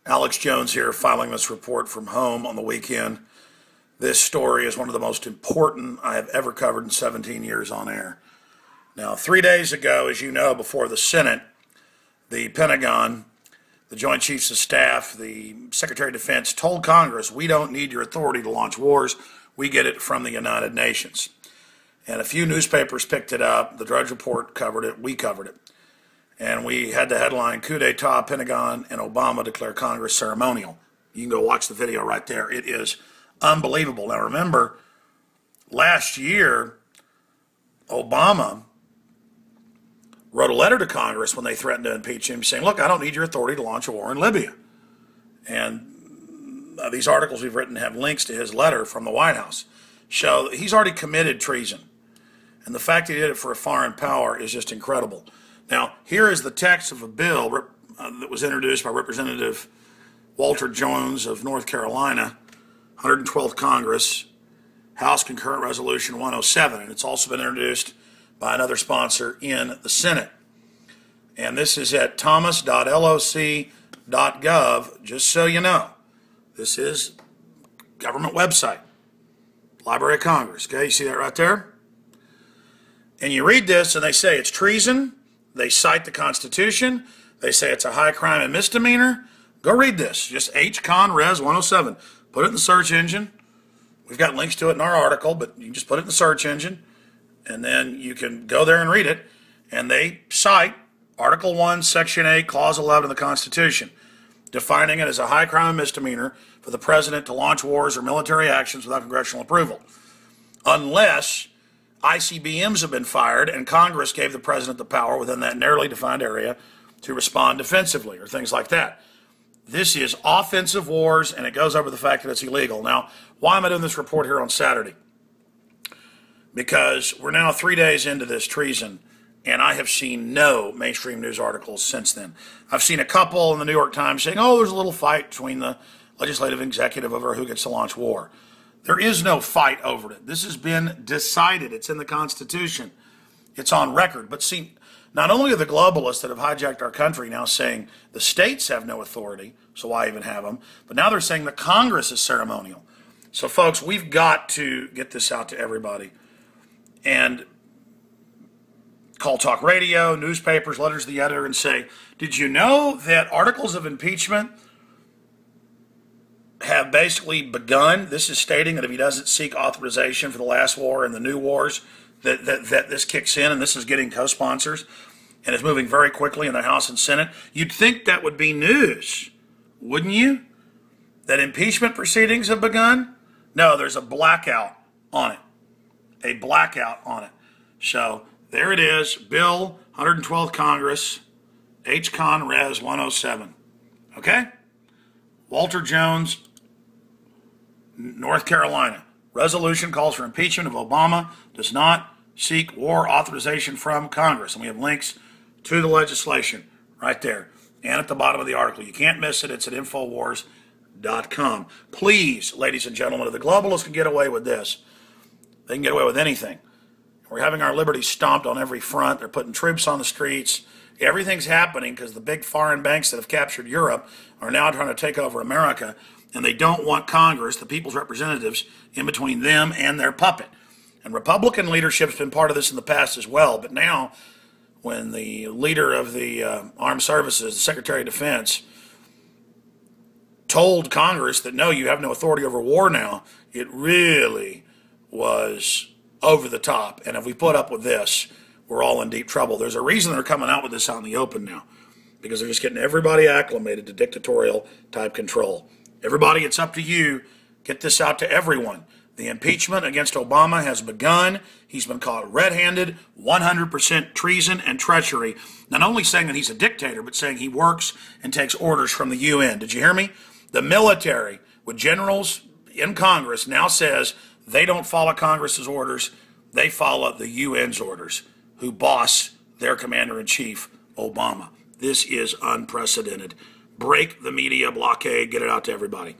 Alex Jones here, filing this report from home on the weekend. This story is one of the most important I have ever covered in 17 years on air. Now, 3 days ago, as you know, before the Senate, the Pentagon, the Joint Chiefs of Staff, the Secretary of Defense told Congress, we don't need your authority to launch wars. We get it from the United Nations. And a few newspapers picked it up. The Drudge Report covered it. We covered it. And we had the headline, Coup d'etat, Pentagon and Obama declare Congress ceremonial. You can go watch the video right there. It is unbelievable. Now remember, last year, Obama wrote a letter to Congress when they threatened to impeach him saying, look, I don't need your authority to launch a war in Libya. And these articles we've written have links to his letter from the White House. Show that he's already committed treason. And the fact that he did it for a foreign power is just incredible. Now, here is the text of a bill that was introduced by Representative Walter Jones of North Carolina, 112th Congress, House Concurrent Resolution 107. And it's also been introduced by another sponsor in the Senate. And this is at thomas.loc.gov, just so you know. This is government website, Library of Congress. Okay, you see that right there? And you read this and they say it's treason. They cite the Constitution. They say it's a high crime and misdemeanor. Go read this. Just H-Con Res 107. Put it in the search engine. We've got links to it in our article, but you can just put it in the search engine, and then you can go there and read it. And they cite Article 1, Section 8, Clause 11 of the Constitution, defining it as a high crime and misdemeanor for the president to launch wars or military actions without congressional approval, unless ICBMs have been fired and Congress gave the president the power within that narrowly defined area to respond defensively or things like that. This is offensive wars, and it goes over the fact that it's illegal. Now, why am I doing this report here on Saturday? Because we're now 3 days into this treason, and I have seen no mainstream news articles since then. I've seen a couple in the New York Times saying, oh, there's a little fight between the legislative and executive over who gets to launch war. There is no fight over it. This has been decided. It's in the Constitution. It's on record. But see, not only are the globalists that have hijacked our country now saying the states have no authority, so why even have them, but now they're saying the Congress is ceremonial. So folks, we've got to get this out to everybody. And call talk radio, newspapers, letters to the editor, and say, did you know that articles of impeachment have basically begun? This is stating that if he doesn't seek authorization for the last war and the new wars, that this kicks in, and this is getting co-sponsors, and is moving very quickly in the House and Senate. You'd think that would be news, wouldn't you? That impeachment proceedings have begun? No, there's a blackout on it. A blackout on it. So there it is, Bill 112th Congress, H-Con Res 107. Okay? Walter Jones, North Carolina. Resolution calls for impeachment of Obama, does not seek war authorization from Congress. And we have links to the legislation right there and at the bottom of the article. You can't miss it. It's at Infowars.com. Please, ladies and gentlemen, if the globalists can get away with this, they can get away with anything. We're having our liberties stomped on every front. They're putting troops on the streets. Everything's happening because the big foreign banks that have captured Europe are now trying to take over America, and they don't want Congress, the people's representatives, in between them and their puppet. And Republican leadership's been part of this in the past as well, but now when the leader of the armed services, the Secretary of Defense, told Congress that no, you have no authority over war now, it really was over the top. And if we put up with this, we're all in deep trouble. There's a reason they're coming out with this out in the open now, because they're just getting everybody acclimated to dictatorial type control. Everybody, it's up to you. Get this out to everyone. The impeachment against Obama has begun. He's been caught red-handed, 100% treason and treachery. Not only saying that he's a dictator, but saying he works and takes orders from the UN. Did you hear me? The military, with generals in Congress, now says they don't follow Congress's orders. They follow the UN's orders, who boss their commander-in-chief, Obama. This is unprecedented. Break the media blockade. Get it out to everybody.